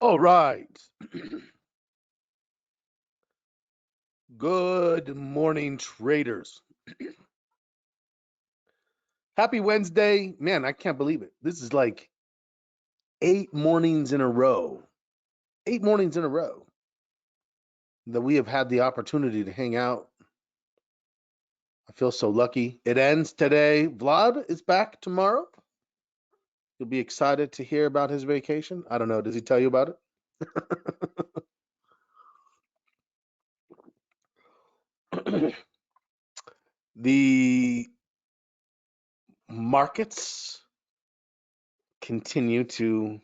All right. Good morning, traders. Happy Wednesday. Man, I can't believe it. This is like 8 mornings in a row. 8 mornings in a row that we have had the opportunity to hang out. I feel so lucky. It ends today. Vlad is back tomorrow. You'll be excited to hear about his vacation. I don't know. Does he tell you about it? The markets continue to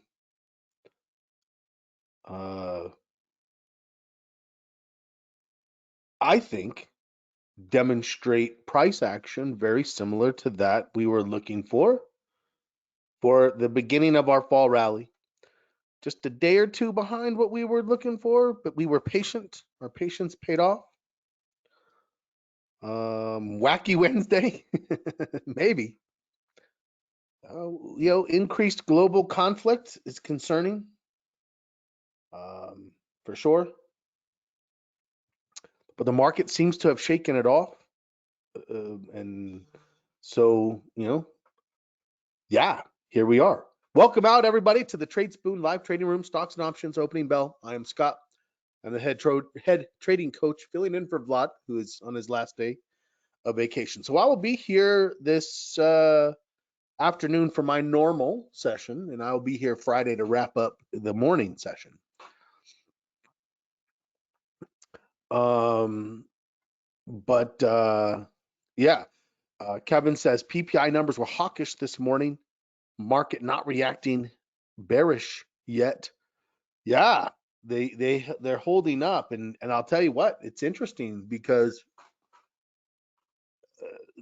I think, demonstrate price action very similar to that we were looking for the beginning of our fall rally. Just a day or two behind what we were looking for, but we were patient. Our patience paid off. Wacky Wednesday, maybe. Increased global conflict is concerning, for sure. But the market seems to have shaken it off, and so yeah, here we are. Welcome out, everybody, to the Tradespoon live trading room, stocks and options opening bell. I am Scott. I'm the head trading coach, filling in for Vlad, who is on his last day of vacation. So I will be here this afternoon for my normal session, and I'll be here Friday to wrap up the morning session. Kevin says PPI numbers were hawkish this morning. Market not reacting bearish yet. Yeah, they're holding up, and I'll tell you what, it's interesting because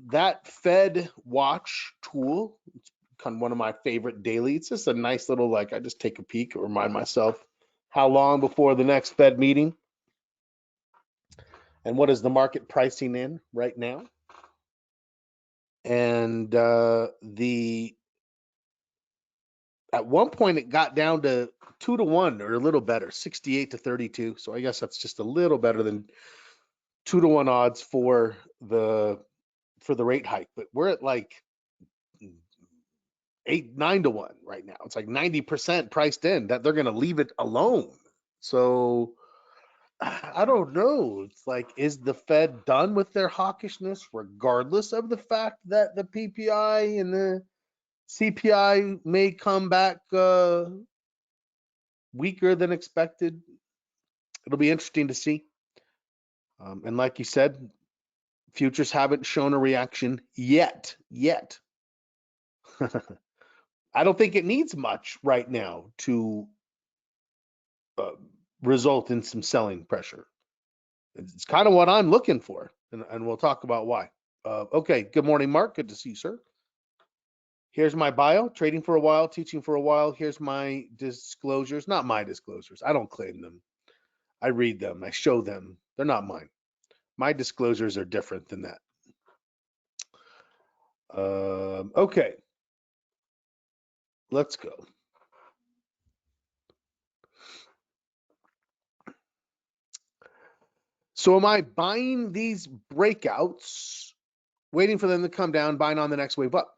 that Fed Watch tool, it's kind of one of my favorite daily. It's just a nice little, like, I just take a peek and remind myself how long before the next Fed meeting and what is the market pricing in right now. And at one point it got down to 2-1 or a little better, 68 to 32. So I guess that's just a little better than 2-1 odds for the rate hike. But we're at like 9-1 right now. It's like 90% priced in that they're going to leave it alone. So I don't know. It's like, is the Fed done with their hawkishness, regardless of the fact that the PPI and the CPI may come back weaker than expected? It'll be interesting to see. And like you said, futures haven't shown a reaction yet. I don't think it needs much right now to result in some selling pressure. It's kind of what I'm looking for, and we'll talk about why. Okay, good morning, Mark. Good to see you, sir. Here's my bio, trading for a while, teaching for a while. Here's my disclosures, not my disclosures. I don't claim them. I read them. I show them. They're not mine. My disclosures are different than that. Okay, let's go. So am I buying these breakouts, waiting for them to come down, buying on the next wave up?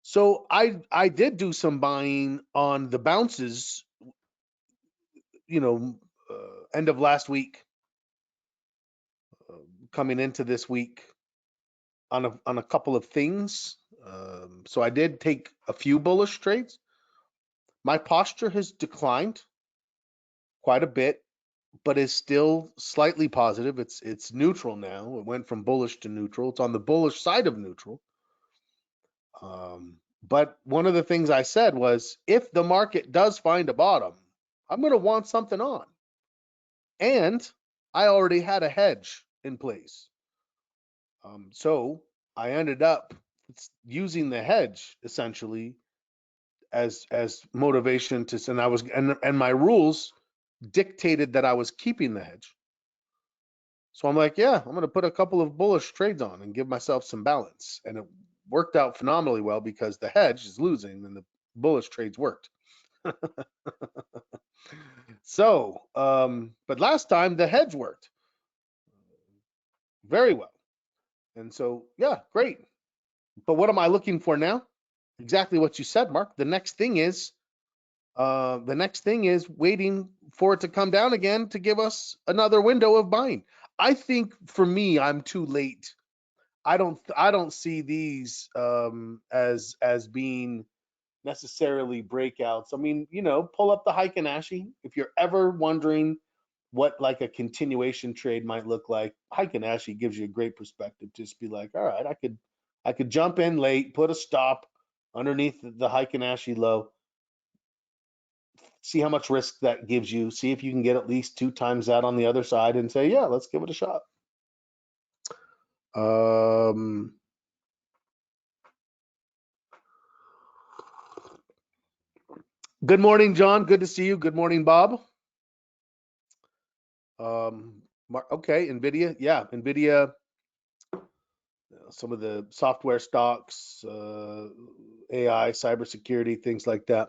So I did do some buying on the bounces, end of last week, coming into this week on a couple of things. So I did take a few bullish trades. My posture has declined quite a bit, but is still slightly positive. It's neutral now. It went from bullish to neutral. It's on the bullish side of neutral. But one of the things I said was, if the market does find a bottom, I'm going to want something on. And I already had a hedge in place. So I ended up using the hedge essentially as motivation to, and I was, and my rules dictated that I was keeping the hedge. So I'm like, yeah, I'm going to put a couple of bullish trades on and give myself some balance. And it worked out phenomenally well because the hedge is losing and the bullish trades worked. So, but last time the hedge worked very well. And so, yeah, great. But what am I looking for now? Exactly what you said, Mark. The next thing is waiting for it to come down again to give us another window of buying. I think for me, I'm too late. I don't see these as being necessarily breakouts. I mean, pull up the Heiken Ashi. If you're ever wondering what like a continuation trade might look like, Heiken Ashi gives you a great perspective. Just be like, all right, I could jump in late, put a stop underneath the Heiken Ashi low, see how much risk that gives you, see if you can get at least 2 times that on the other side, and say, yeah, let's give it a shot. Good morning, John. Good to see you. Good morning, Bob. Okay, NVIDIA. Yeah, NVIDIA, some of the software stocks, AI, cybersecurity, things like that.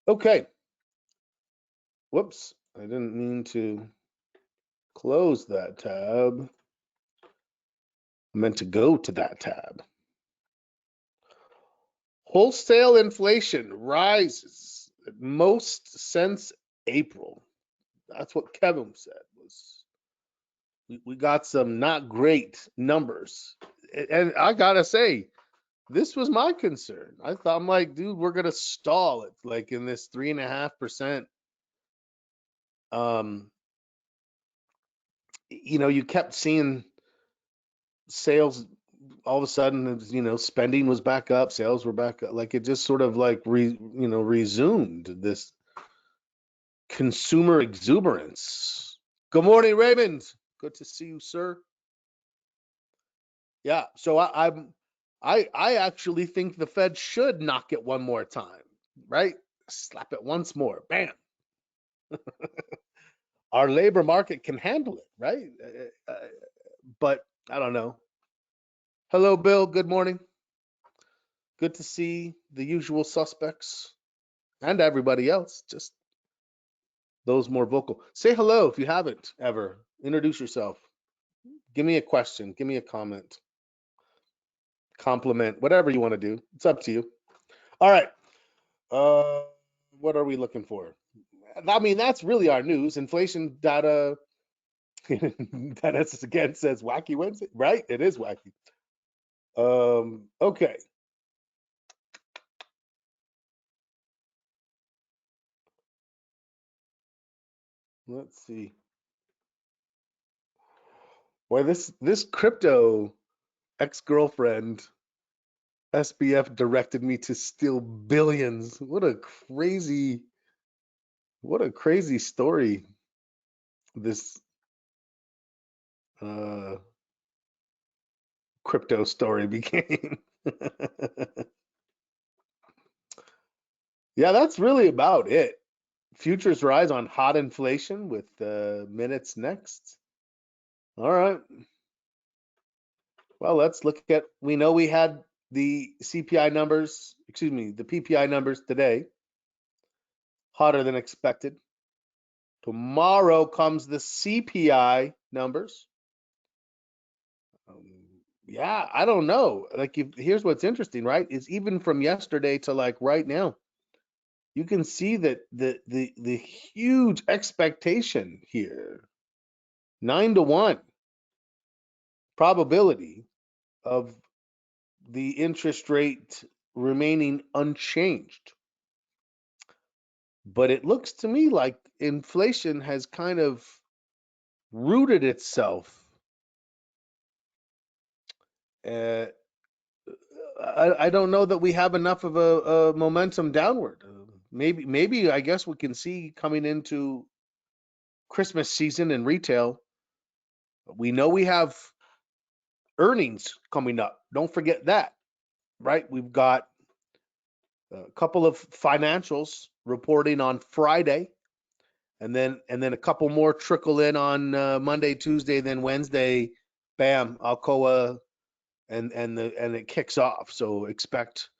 Okay. Whoops, I didn't mean to close that tab. I meant to go to that tab. Wholesale inflation rises most since April. That's what Kevin said. We got some not great numbers, and I gotta say, this was my concern. I'm like, dude, we're gonna stall it like in this 3.5%. You kept seeing sales all of a sudden, spending was back up, sales were back up. Like it just sort of like resumed this consumer exuberance. Good morning, Raymond. Good to see you, sir. Yeah, so I actually think the Fed should knock it one more time, right? Slap it once more, bam. Our labor market can handle it, right? But I don't know. Hello, Bill. Good morning. Good to see the usual suspects and everybody else. Just those more vocal. Say hello if you haven't ever. Introduce yourself. Give me a question. Give me a comment. Compliment. Whatever you want to do. It's up to you. All right. Uh, what are we looking for? I mean, that's really our news. Inflation data. That again says wacky Wednesday, right? It is wacky. Okay. Let's see. Boy, this crypto ex-girlfriend SBF directed me to steal billions. What a crazy story this uh crypto story became. Yeah, that's really about it. Futures rise on hot inflation with minutes next. All right. Well, let's look at, we know we had the CPI numbers, excuse me, the PPI numbers today, hotter than expected. Tomorrow comes the CPI numbers. Yeah, I don't know. Like, here's what's interesting, right? Is even from yesterday to like right now, you can see that the huge expectation here, 9-to-1 probability of the interest rate remaining unchanged. But it looks to me like inflation has kind of rooted itself. I don't know that we have enough of a momentum downward. Maybe I guess we can see coming into Christmas season in retail. We know we have earnings coming up. Don't forget that, right? We've got a couple of financials reporting on Friday, and then a couple more trickle in on Monday, Tuesday, then Wednesday. Bam, Alcoa, and it kicks off. So expect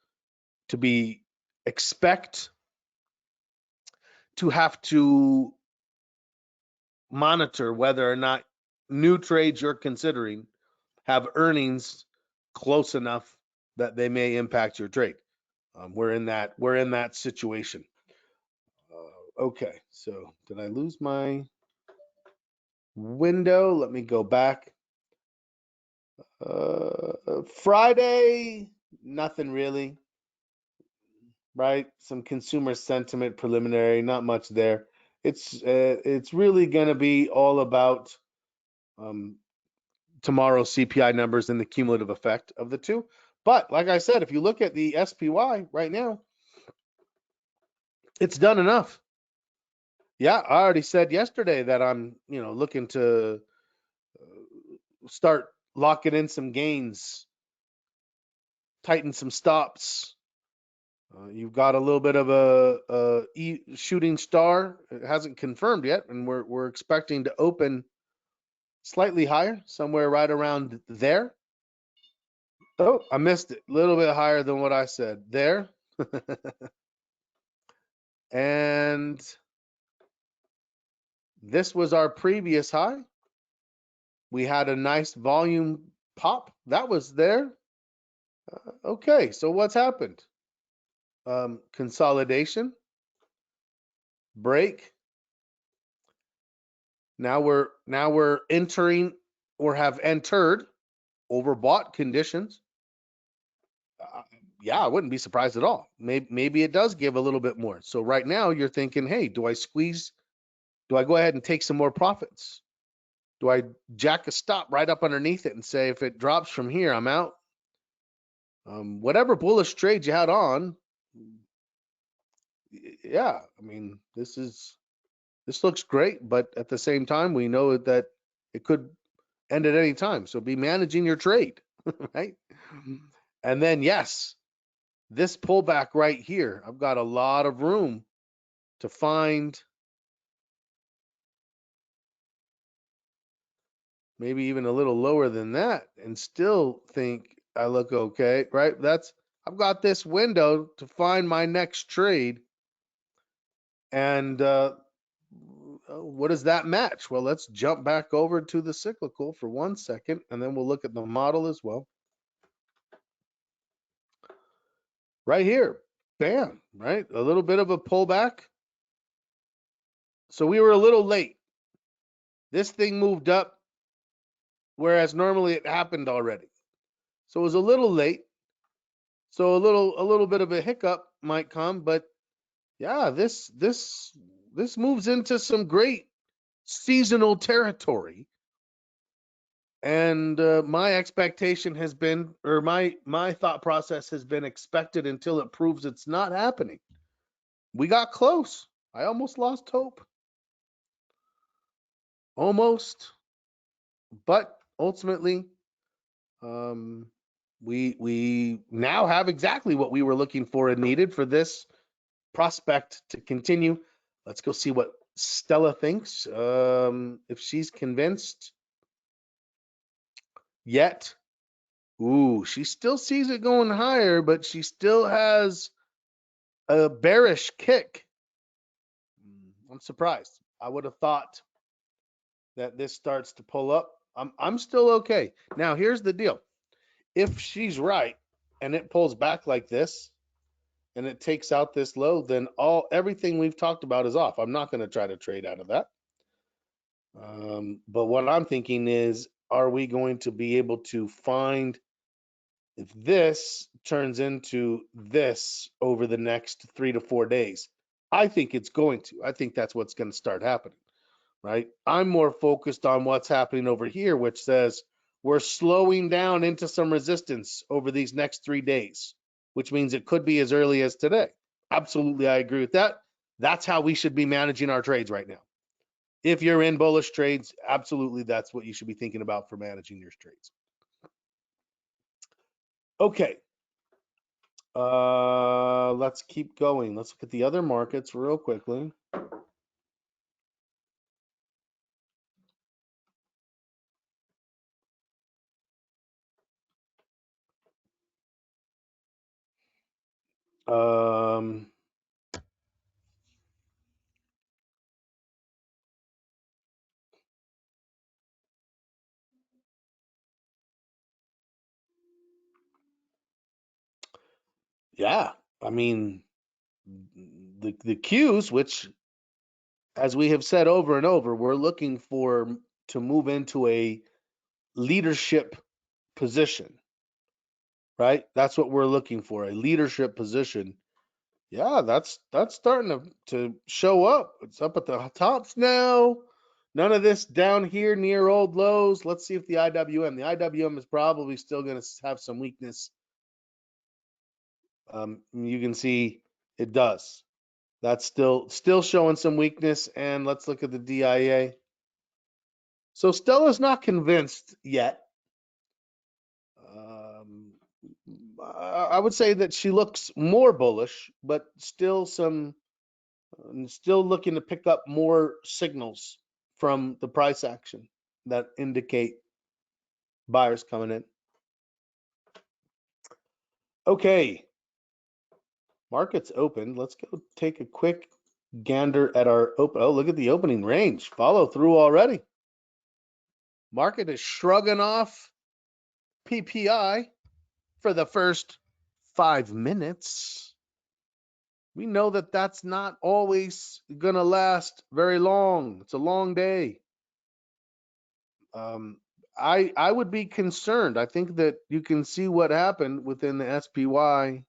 to have to monitor whether or not new trades you're considering have earnings close enough that they may impact your trade. We're in that situation. Okay, so did I lose my window? Let me go back. Friday, nothing really, right? Some consumer sentiment preliminary, not much there. It's really going to be all about tomorrow's CPI numbers and the cumulative effect of the two. But like I said, if you look at the SPY right now, it's done enough. Yeah, I already said yesterday that I'm, looking to start locking in some gains, tighten some stops. You've got a little bit of a shooting star. It hasn't confirmed yet, and we're expecting to open slightly higher, somewhere right around there. Oh, I missed it. A little bit higher than what I said there. And this was our previous high. We had a nice volume pop. That was there. Okay, so what's happened? Consolidation, break. Now we're entering or have entered overbought conditions. Yeah, I wouldn't be surprised at all. Maybe it does give a little bit more. So right now you're thinking, hey, do I squeeze? Do I go ahead and take some more profits? Do I jack a stop right up underneath it and say, if it drops from here, I'm out? Whatever bullish trade you had on, yeah, I mean, this looks great, but at the same time, we know that it could end at any time. So be managing your trade, right? And then, yes, this pullback right here, I've got a lot of room to find maybe even a little lower than that and still think I look okay, right? I've got this window to find my next trade. And what does that match? Well, let's jump back over to the cyclical for 1 second, and then we'll look at the model as well. Right here, bam, right? A little bit of a pullback. So we were a little late. This thing moved up, whereas normally it happened already. So it was a little late. So a little bit of a hiccup might come, but yeah, this moves into some great seasonal territory. And my expectation has been, or my thought process has been, expected until it proves it's not happening. We got close. I almost lost hope. Almost. But ultimately, we now have exactly what we were looking for and needed for this prospect to continue. Let's go see what Stella thinks. If she's convinced yet. Ooh, she still sees it going higher, but she still has a bearish kick. I'm surprised. I would have thought that this starts to pull up. I'm still okay. Now, here's the deal. If she's right and it pulls back like this and it takes out this low, then everything we've talked about is off. I'm not going to try to trade out of that. But what I'm thinking is, are we going to be able to find if this turns into this over the next 3 to 4 days? I think it's going to. I think that's what's going to start happening, right? I'm more focused on what's happening over here, which says we're slowing down into some resistance over these next 3 days, which means it could be as early as today. Absolutely, I agree with that. That's how we should be managing our trades right now. If you're in bullish trades, absolutely, that's what you should be thinking about for managing your trades. Okay. Let's keep going. Let's look at the other markets real quickly. Um, Yeah, I mean, the cues, which, as we have said over and over, we're looking for to move into a leadership position, right? That's what we're looking for, a leadership position. Yeah, that's starting to show up. It's up at the tops now. None of this down here near old lows. Let's see if the IWM is probably still going to have some weakness. You can see it does. That's still showing some weakness. And let's look at the DIA. So Stella's not convinced yet. Um, I would say that she looks more bullish, but still still looking to pick up more signals from the price action that indicate buyers coming in. Okay, market's open. Let's go take a quick gander at our open. Oh, look at the opening range. Follow through already. Market is shrugging off PPI for the first 5 minutes. We know that that's not always going to last very long. It's a long day. I would be concerned. I think that you can see what happened within the SPY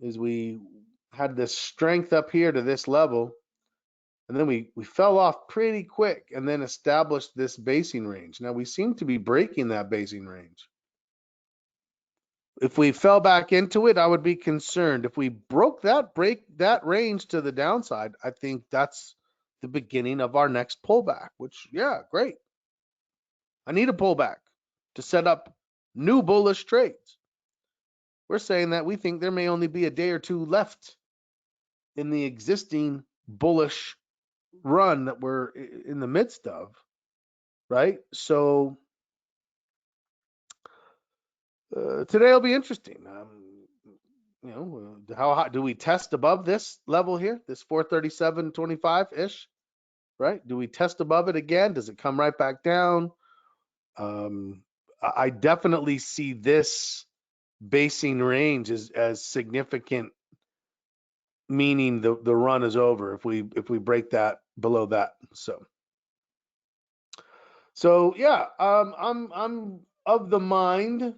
is we had this strength up here to this level, and then we fell off pretty quick and then established this basing range. Now we seem to be breaking that basing range. If we fell back into it, I would be concerned. If we break that range to the downside, I think that's the beginning of our next pullback, which, yeah, great. I need a pullback to set up new bullish trades. We're saying that we think there may only be a day or two left in the existing bullish run that we're in the midst of, right? So today will be interesting. How hot do we test above this level here, this 437.25 ish, right? Do we test above it again? Does it come right back down? I definitely see this basing range as significant, meaning the run is over if we break that below that. So yeah, I'm of the mind.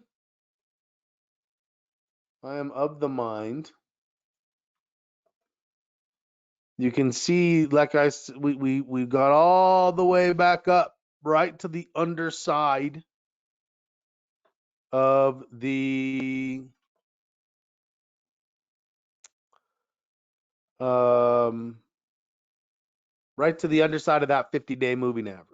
I am of the mind. You can see, like we got all the way back up right to the underside of the right to the underside of that 50-day moving average.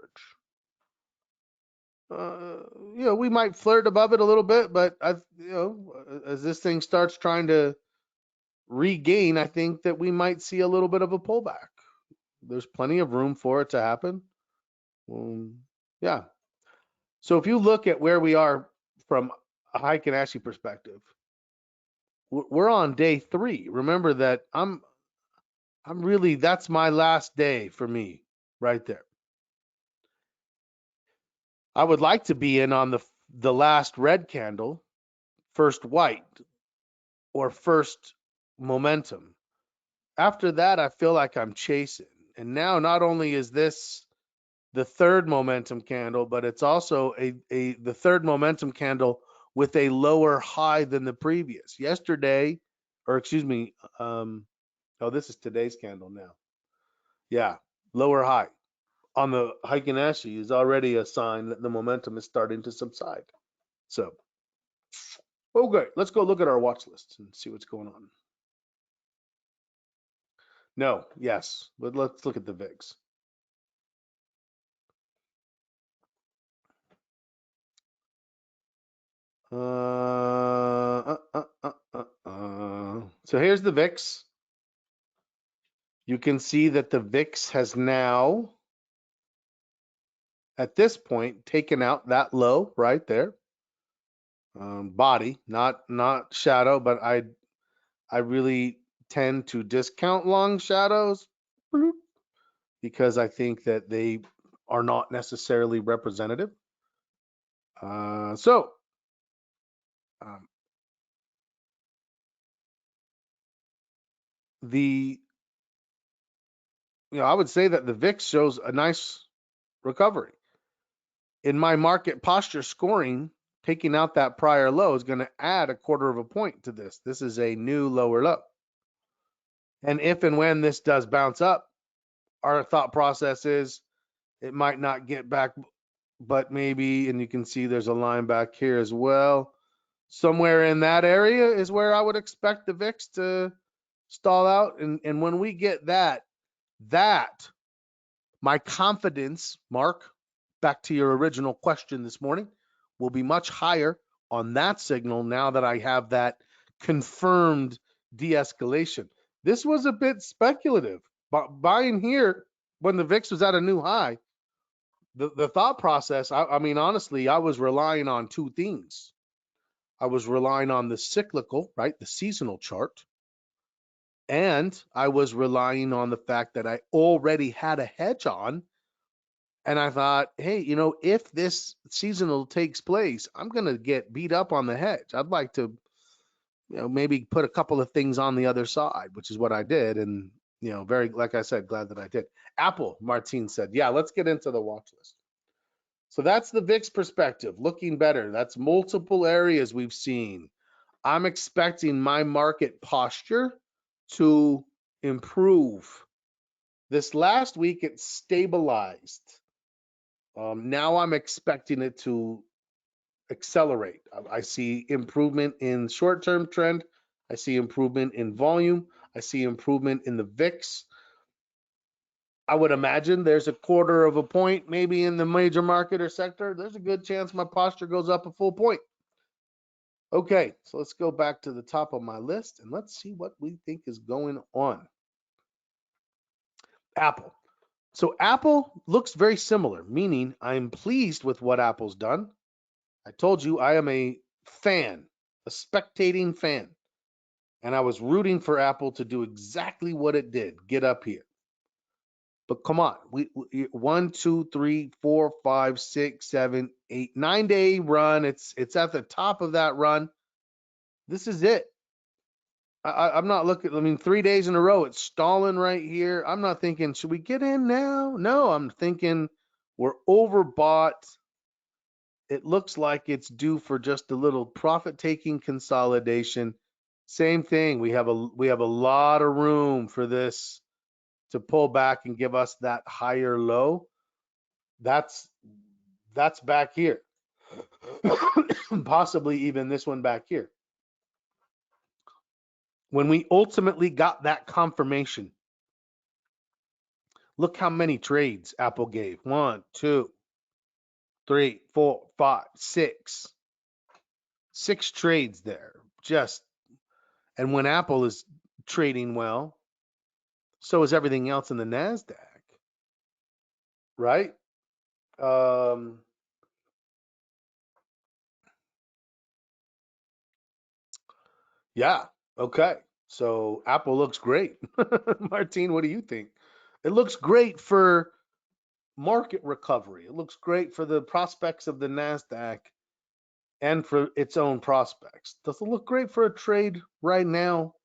We might flirt above it a little bit, but as this thing starts trying to regain, I think that we might see a little bit of a pullback. There's plenty of room for it to happen. Yeah. So if you look at where we are from a Heikin-Ashi perspective, we're on day 3. Remember that I'm really, that's my last day for me right there. I would like to be in on the last red candle, first white, or first momentum. After that, I feel like I'm chasing. And now not only is this the third momentum candle, but it's also the third momentum candle with a lower high than the previous. Yesterday, or excuse me, this is today's candle now. Yeah, lower high on the Heikin-Ashi is already a sign that the momentum is starting to subside. So, okay, let's go look at our watch list and see what's going on. No, yes, but let's look at the VIX. So here's the VIX. You can see that the VIX has now, at this point, taken out that low right there. Body, not shadow, but I really tend to discount long shadows because I think that they are not necessarily representative. the, I would say that the VIX shows a nice recovery. In my market posture scoring, taking out that prior low is going to add a quarter of a point to this. This is a new lower low. And if and when this does bounce up, our thought process is it might not get back, but maybe, and you can see there's a line back here as well. Somewhere in that area is where I would expect the VIX to stall out. And when we get that, my confidence, Mark, back to your original question this morning, will be much higher on that signal now that I have that confirmed de-escalation. This was a bit speculative, but buying here when the VIX was at a new high, the thought process, I mean, honestly, I was relying on two things. I was relying on the cyclical, right, the seasonal chart, and I was relying on the fact that I already had a hedge on. And I thought, hey, if this seasonal takes place, I'm going to get beat up on the hedge. I'd like to, maybe put a couple of things on the other side, which is what I did. And, very, like I said, glad that I did. Apple, Martine said, yeah, let's get into the watch list. So that's the VIX perspective, looking better. That's multiple areas we've seen. I'm expecting my market posture to improve. This last week, it stabilized. Now I'm expecting it to accelerate. I see improvement in short-term trend. I see improvement in volume. I see improvement in the VIX. I would imagine there's a quarter of a point maybe in the major market or sector. There's a good chance my posture goes up a full point. Okay, so let's go back to the top of my list and let's see what we think is going on. Apple. So Apple looks very similar, meaning I'm pleased with what Apple's done. I told you I am a fan, a spectating fan, and I was rooting for Apple to do exactly what it did, get up here. But come on, we 1, 2, 3, 4, 5, 6, 7, 8, 9-day run. It's at the top of that run. This is it. I'm not looking. I mean, 3 days in a row, it's stalling right here. I'm not thinking, should we get in now? No, I'm thinking we're overbought. It looks like it's due for just a little profit-taking consolidation. Same thing. We have a lot of room for this to pull back and give us that higher low. That's back here. Possibly even this one back here. When we ultimately got that confirmation, look how many trades Apple gave. 1, 2, 3, 4, 5, 6. 6 trades there. And when Apple is trading well, so is everything else in the NASDAQ, right? Yeah, okay. So Apple looks great. Martine, what do you think? It looks great for market recovery. It looks great for the prospects of the NASDAQ and for its own prospects. Does it look great for a trade right now?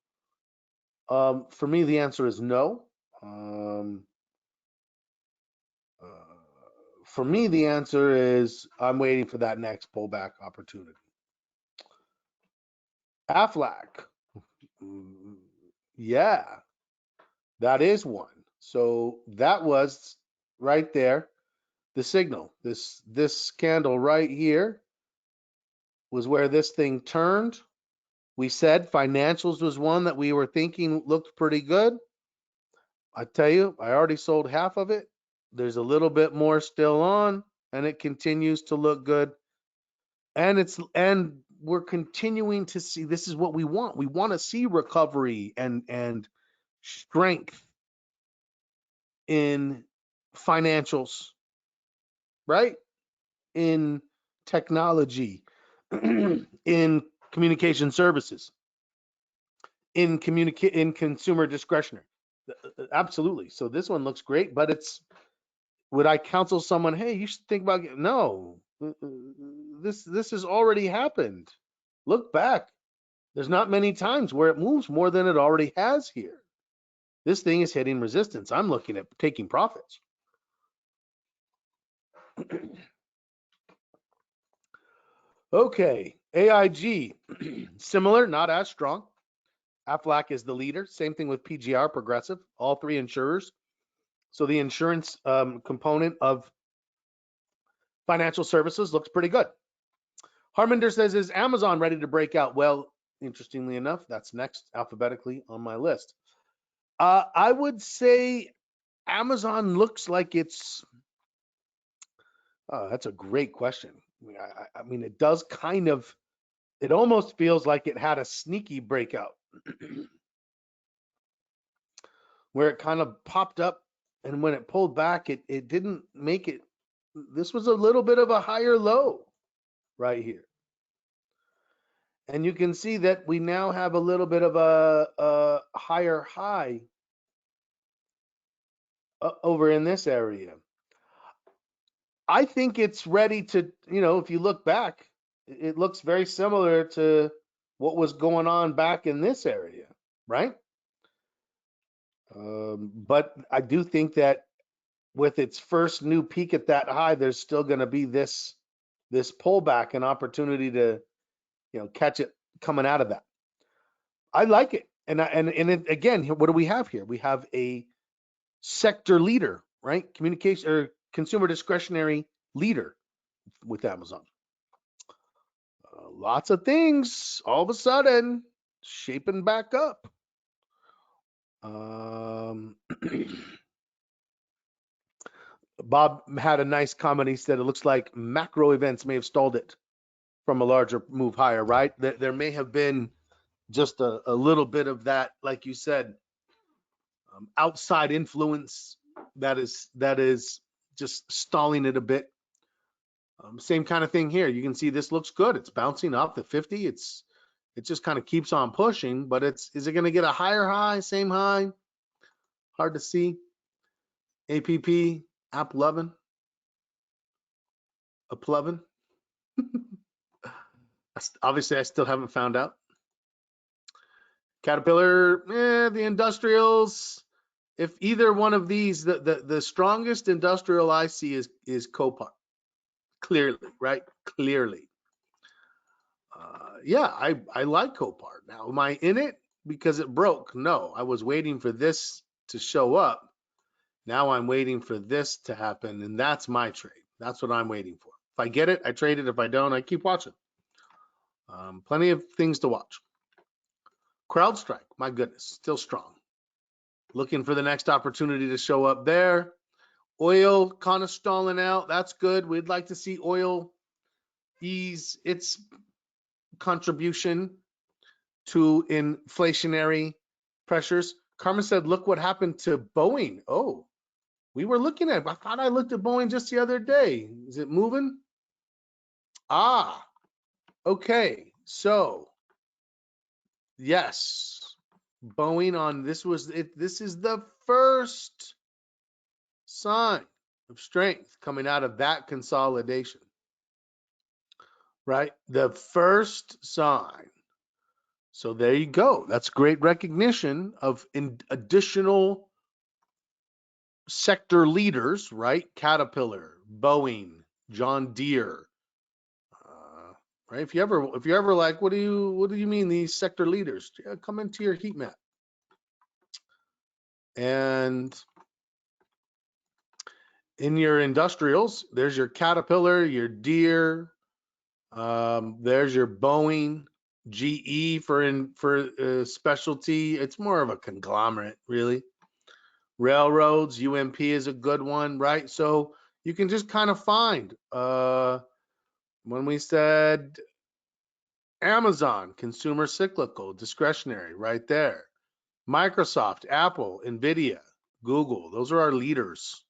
For me, the answer is no. For me, the answer is I'm waiting for that next pullback opportunity. Aflac, yeah, that is one. So that was right there, the signal. This candle right here was where this thing turned. We said financials was one that we were thinking looked pretty good. I tell you, I already sold half of it. There's a little bit more still on, and it continues to look good. And we're continuing to see, this is what we want. We want to see recovery and strength in financials, right? In technology, in communication services, in consumer discretionary. Absolutely. So this one looks great, but would I counsel someone, hey, you should think about no. This has already happened. Look back. There's not many times where it moves more than it already has here. This thing is hitting resistance. I'm looking at taking profits. Okay, AIG, similar, not as strong. Aflac is the leader. Same thing with PGR, Progressive, all three insurers. So the insurance component of financial services looks pretty good. Harminder says, is Amazon ready to break out? Well, interestingly enough, that's next alphabetically on my list. I would say Amazon looks like it's, that's a great question. I mean, it does kind of, it almost feels like it had a sneaky breakout where it kind of popped up, and when it pulled back, it didn't make it. This was a little bit of a higher low right here. And you can see that we now have a little bit of a higher high over in this area. I think it's ready to, if you look back, it looks very similar to what was going on back in this area, right? But I do think that with its first new peak at that high, there's still going to be this pullback, an opportunity to, catch it coming out of that. I like it. And it, again, what do we have here? We have a sector leader, right? Communication or consumer discretionary leader with Amazon. Lots of things all of a sudden shaping back up. Bob had a nice comment. He said it looks like macro events may have stalled it from a larger move higher, right? There may have been just a little bit of that, like you said, outside influence that is just stalling it a bit. Same kind of thing here. You can see this looks good. It's bouncing up the 50. It just kind of keeps on pushing, but is it going to get a higher high, same high? Hard to see. APP, App 11, Up 11. Obviously, I still haven't found out. Caterpillar, the industrials. If either one of these, the strongest industrial I see is Copart. Clearly, right? Clearly. Yeah, I like Copart. Now, am I in it because it broke? No, I was waiting for this to show up. Now I'm waiting for this to happen, and that's my trade. That's what I'm waiting for. If I get it, I trade it. If I don't, I keep watching. Plenty of things to watch. CrowdStrike, my goodness, still strong. Looking for the next opportunity to show up there. Oil kind of stalling out. That's good. We'd like to see oil ease its contribution to inflationary pressures. Carmen said, look what happened to Boeing. Oh, we were looking at it. I thought I looked at Boeing just the other day. Is it moving? Ah, okay. So, yes, Boeing on this was it. This is the first sign of strength coming out of that consolidation, right? The first sign. So there you go. That's great recognition of additional sector leaders, right? Caterpillar, Boeing, John Deere, right? If you ever like, what do you mean these sector leaders? Yeah, come into your heat map. And in your industrials, there's your Caterpillar, your Deere, there's your Boeing, GE for specialty. It's more of a conglomerate, really. Railroads, UMP is a good one, right? So you can just kind of find when we said Amazon, consumer cyclical, discretionary, right there. Microsoft, Apple, Nvidia, Google, those are our leaders.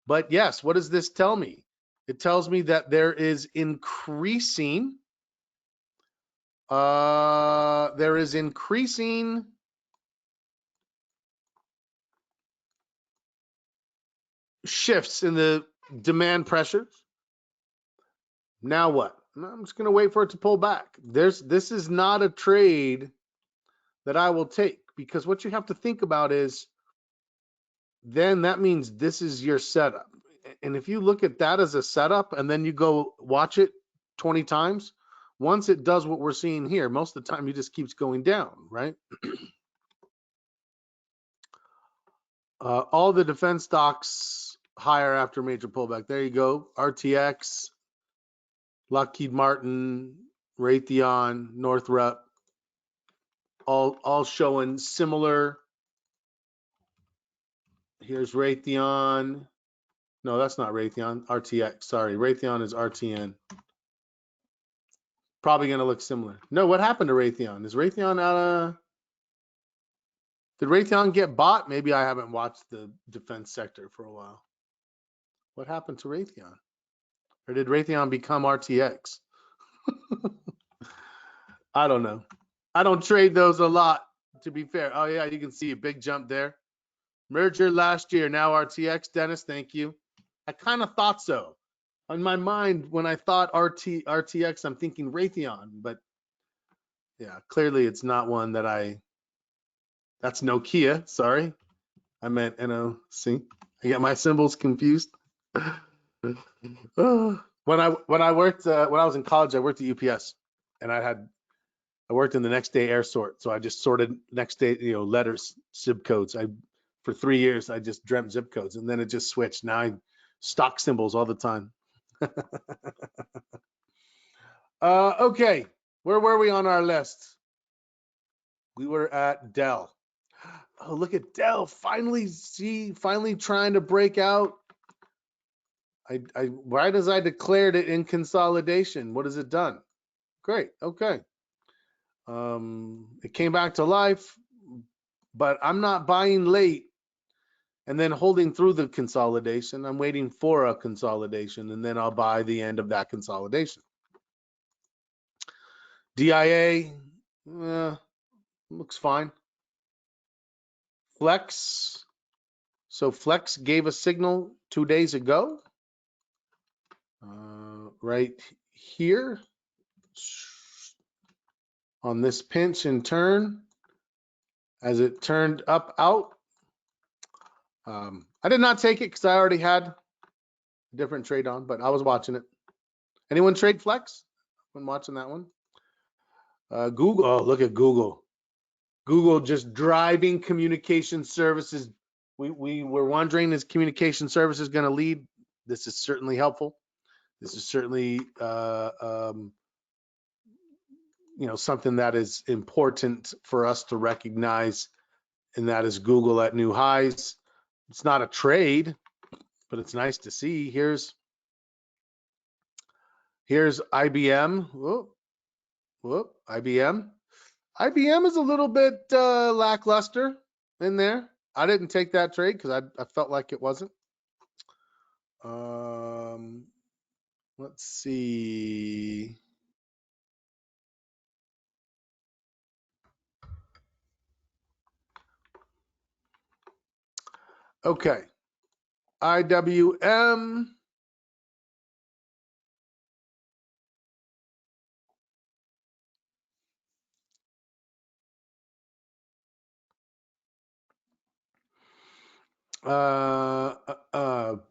But yes, what does this tell me? It tells me that there is increasing shifts in the demand pressures. Now what? I'm just going to wait for it to pull back. This is not a trade that I will take, because what you have to think about is then that means this is your setup. And if you look at that as a setup and then you go watch it 20 times, once it does what we're seeing here, most of the time it just keeps going down, right? All the defense stocks higher after major pullback. There you go. RTX, Lockheed Martin, Raytheon, Northrop, all showing similar. Here's Raytheon. No, that's not Raytheon. RTX. Sorry, Raytheon is RTN. Probably going to look similar. No, what happened to Raytheon? Is Raytheon out of... Did Raytheon get bought? Maybe I haven't watched the defense sector for a while. What happened to Raytheon? Or did Raytheon become RTX? I don't know. I don't trade those a lot, to be fair. Oh, yeah, you can see a big jump there. Merger last year, now RTX. Dennis, thank you. I kind of thought so. On my mind, when I thought RTX, I'm thinking Raytheon. But, yeah, clearly it's not one that I... That's Nokia, sorry. I meant NOC. I get my symbols confused. When I was in college, I worked at UPS, and I worked in the next day air sort. So I just sorted next day, letters, zip codes. For 3 years I just dreamt zip codes, and then it just switched. Now I stock symbols all the time. Okay, where were we on our list? We were at Dell. Oh, look at Dell, finally trying to break out. Right as I declared it in consolidation, what has it done? Great, okay. It came back to life, but I'm not buying late and then holding through the consolidation. I'm waiting for a consolidation, and then I'll buy the end of that consolidation. DIA, looks fine. Flex, so Flex gave a signal 2 days ago, right here on this pinch and turn as it turned up out. I did not take it because I already had a different trade on, but I was watching it. Anyone trade Flex when watching that one? Google, oh, look at Google. Google just driving communication services. We were wondering, is communication services going to lead? This is certainly helpful. This is certainly something that is important for us to recognize, and that is Google at new highs. It's not a trade, but it's nice to see. Here's IBM. Whoop, IBM. IBM is a little bit lackluster in there. I didn't take that trade because I felt like it wasn't. Let's see. Okay. IWM.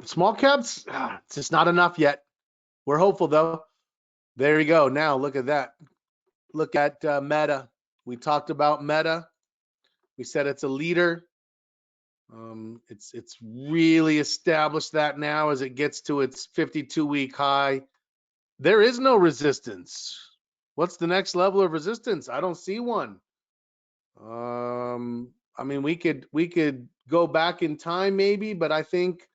Small caps, it's just not enough yet. We're hopeful though. There you go. Now look at that. Look at Meta. We talked about Meta. We said it's a leader. It's really established that now as it gets to its 52-week high. There is no resistance. What's the next level of resistance? I don't see one. I mean, we could go back in time maybe, but I think,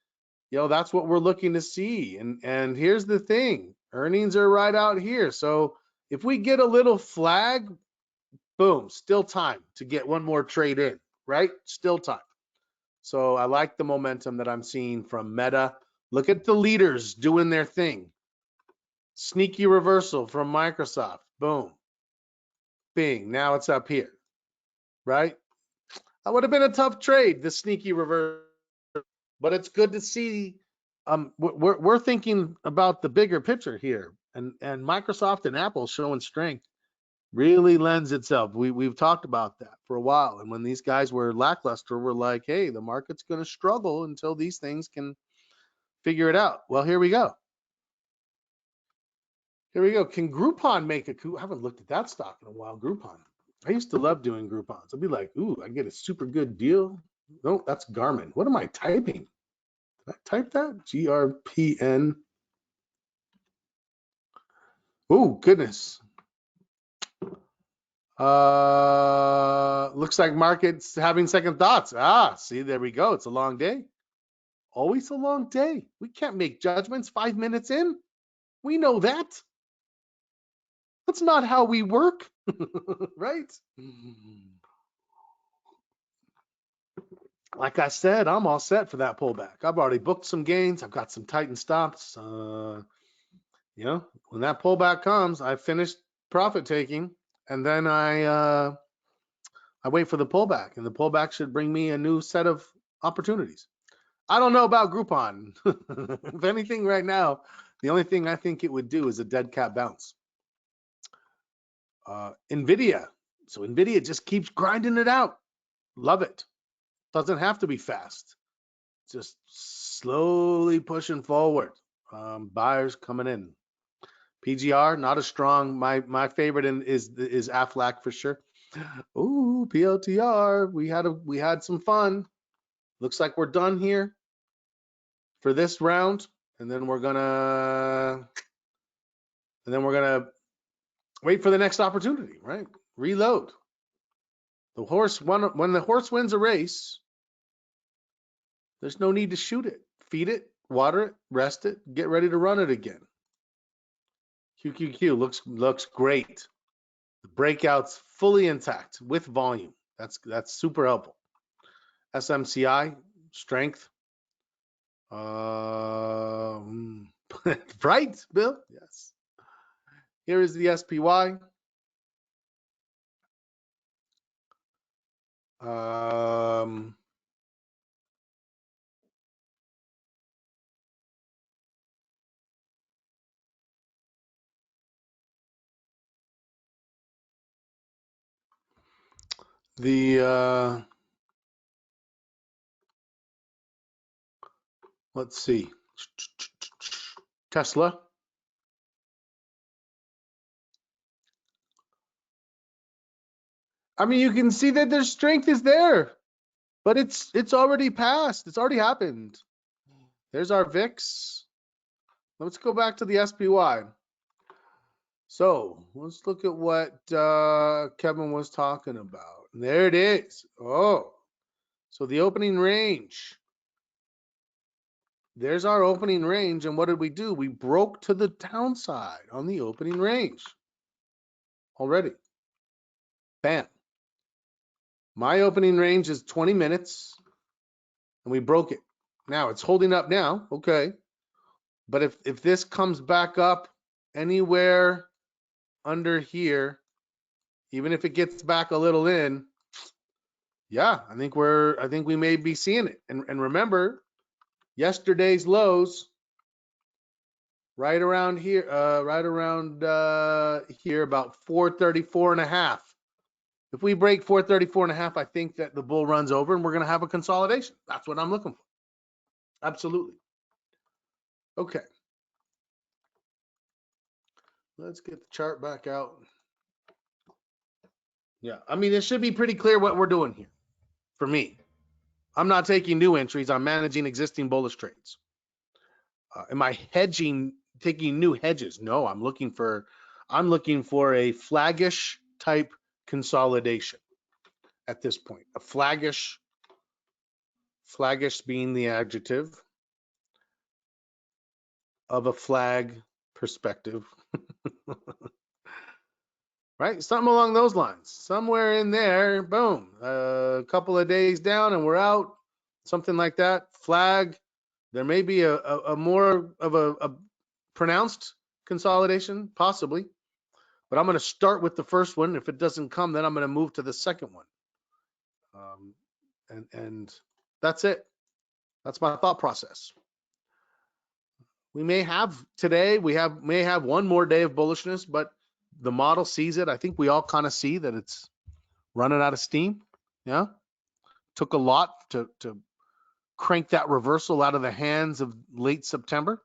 that's what we're looking to see. And here's the thing, earnings are right out here. So if we get a little flag, boom, still time to get one more trade in, right? Still time. So I like the momentum that I'm seeing from Meta. Look at the leaders doing their thing. Sneaky reversal from Microsoft. Boom. Bing. Now it's up here, right? That would have been a tough trade, the sneaky reversal. But it's good to see. We're thinking about the bigger picture here, and Microsoft and Apple showing strength. Really lends itself. We've talked about that for a while. And when these guys were lackluster, we're like, hey, the market's going to struggle until these things can figure it out. Well, here we go. Here we go. Can Groupon make a coup? I haven't looked at that stock in a while. Groupon. I used to love doing Groupons. I'd be like, ooh, I get a super good deal. No, that's Garmin. What am I typing? Did I type that? GRPN. Oh, goodness. Looks like market's having second thoughts. Ah, see, there we go. It's a long day. Always a long day. We can't make judgments 5 minutes in. We know that. That's not how we work, right? Like I said, I'm all set for that pullback. I've already booked some gains. I've got some tightened stops. You know, when that pullback comes, I finish profit taking, and then I wait for the pullback, and the pullback should bring me a new set of opportunities. I don't know about Groupon. If anything right now, the only thing I think it would do is a dead cat bounce. NVIDIA. So NVIDIA just keeps grinding it out. Love it. Doesn't have to be fast. Just slowly pushing forward. Buyers coming in. PGR, not as strong. My favorite is Aflac for sure. Ooh, PLTR. We had some fun. Looks like we're done here for this round, and then we're gonna wait for the next opportunity, right? Reload. The horse when the horse wins a race, there's no need to shoot it. Feed it, water it, rest it, get ready to run it again. QQQ looks great. The breakout's fully intact with volume. That's super helpful. SMCI strength. Right, Bill? Yes. Here is the SPY. Let's see. Tesla. I mean, you can see that their strength is there, but it's already passed. It's already happened. There's our VIX. Let's go back to the SPY. So let's look at what Kevin was talking about. There it is. Oh, so the opening range. There's our opening range. And what did we do? We broke to the downside on the opening range already. Bam. My opening range is 20 minutes, and we broke it. Now it's holding up now. Okay. But if this comes back up anywhere under here, even if it gets back a little in, yeah, I think we may be seeing it. And remember, yesterday's lows right around here, here about 434.5. If we break 434.5, I think that the bull runs over and we're going to have a consolidation. That's what I'm looking for. Absolutely. Okay. Let's get the chart back out. Yeah, I mean, it should be pretty clear what we're doing here for me. I'm not taking new entries. I'm managing existing bullish trades. Am I taking new hedges? No, I'm looking for a flaggish type consolidation at this point. A flaggish being the adjective of a flag perspective. Right? Something along those lines. Somewhere in there, boom, a couple of days down and we're out. Something like that. Flag. There may be a more of a pronounced consolidation, possibly. But I'm going to start with the first one. If it doesn't come, then I'm going to move to the second one. And that's it. That's my thought process. We may have today, may have one more day of bullishness, but the model sees it. I think we all kind of see that it's running out of steam. Yeah. Took a lot to crank that reversal out of the hands of late September.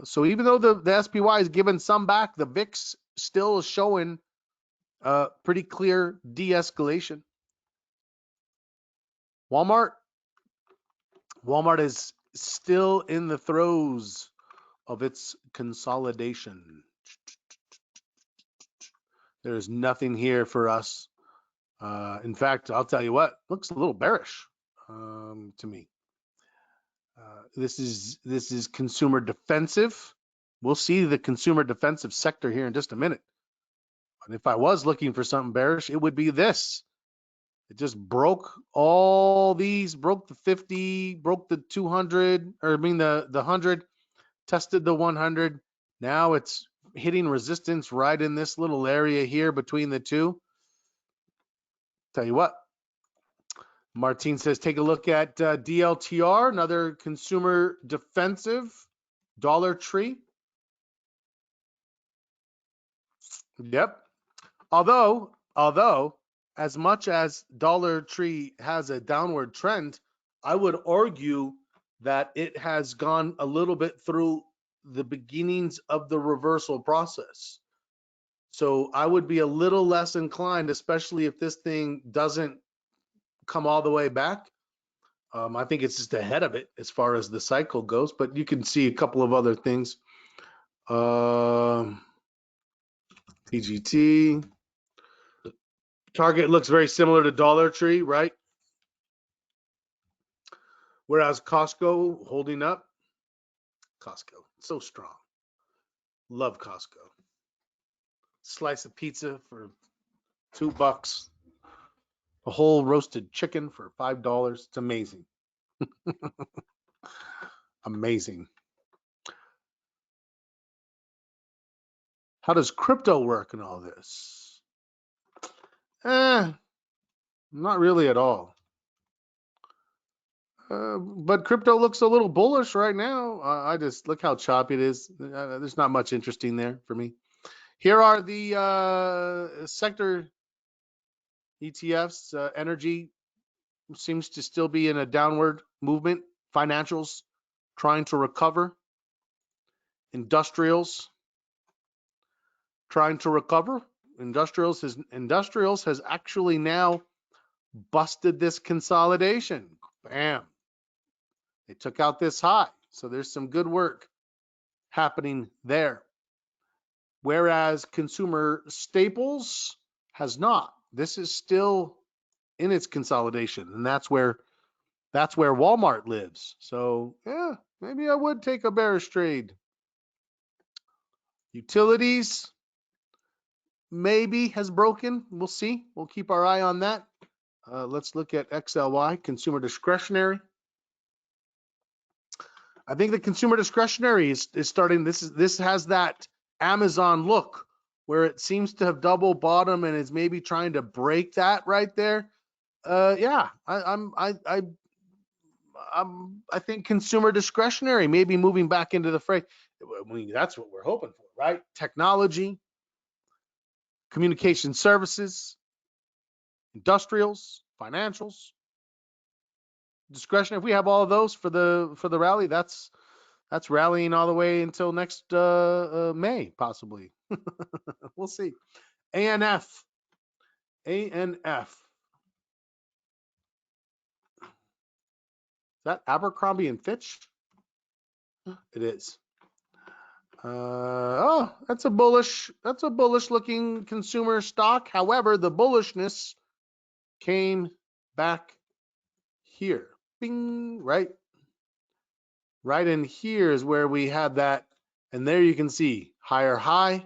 So even though the SPY is giving some back, the VIX still is showing pretty clear de-escalation. Walmart is still in the throes of its consolidation. There is nothing here for us. In fact, I'll tell you what, looks a little bearish to me. This is consumer defensive. We'll see the consumer defensive sector here in just a minute. And if I was looking for something bearish, it would be this. It just broke all these, broke the 50, broke the 200, or I mean the 100, tested the 100. Now it's hitting resistance right in this little area here between the two. Tell you what, Martin says, take a look at DLTR, another consumer defensive Dollar Tree. Yep. Although as much as Dollar Tree has a downward trend, I would argue that it has gone a little bit through the beginnings of the reversal process. So I would be a little less inclined, especially if this thing doesn't come all the way back. I think it's just ahead of it as far as the cycle goes, but you can see a couple of other things. PGT. Target looks very similar to Dollar Tree, right? Whereas Costco holding up. Costco, so strong. Love Costco. Slice of pizza for $2. A whole roasted chicken for $5. It's amazing. Amazing. How does crypto work in all this? Not really at all. But crypto looks a little bullish right now. I just look how choppy it is. There's not much interesting there for me. Here are the sector ETFs. Energy seems to still be in a downward movement. Financials trying to recover. Industrials trying to recover. Industrials has actually now busted this consolidation. Bam. They took out this high. So there's some good work happening there. Whereas consumer staples has not. This is still in its consolidation, and that's where Walmart lives. So yeah, maybe I would take a bearish trade. Utilities maybe has broken. We'll see. We'll keep our eye on that. Let's look at XLY, consumer discretionary. I think the consumer discretionary is starting. This has that Amazon look where it seems to have double bottom and is maybe trying to break that right there. Yeah, I think consumer discretionary may be moving back into the fray. I mean, that's what we're hoping for, right? Technology, communication services, industrials, financials, discretionary. If we have all of those for the rally, that's rallying all the way until next May, possibly. We'll see. ANF. Is that Abercrombie and Fitch? It is. Oh, that's a bullish looking consumer stock. However, the bullishness came back here. Bing, right in here is where we had that, and there you can see higher high,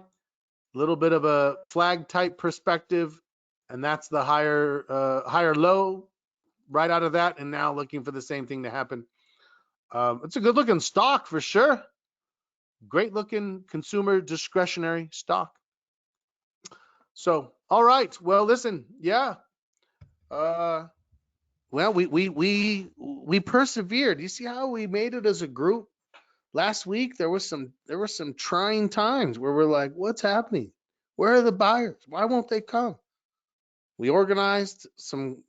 a little bit of a flag type perspective, and that's the higher low right out of that, and now looking for the same thing to happen. It's a good looking stock for sure. Great looking consumer discretionary stock. So, all right. Well, listen, yeah. Well, we persevered. You see how we made it as a group? last week there were some trying times where we're like, what's happening? Where are the buyers? Why won't they come? We organized some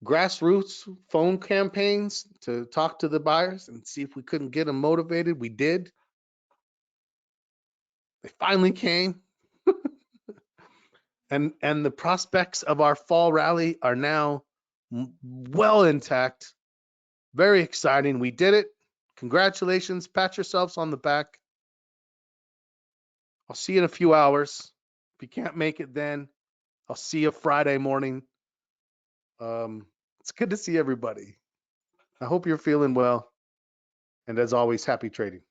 grassroots phone campaigns to talk to the buyers and see if we couldn't get them motivated. We did. They finally came. And the prospects of our fall rally are now well intact. Very exciting. We did it. Congratulations. Pat yourselves on the back. I'll see you in a few hours. If you can't make it then, I'll see you Friday morning. It's good to see everybody. I hope you're feeling well. And as always, happy trading.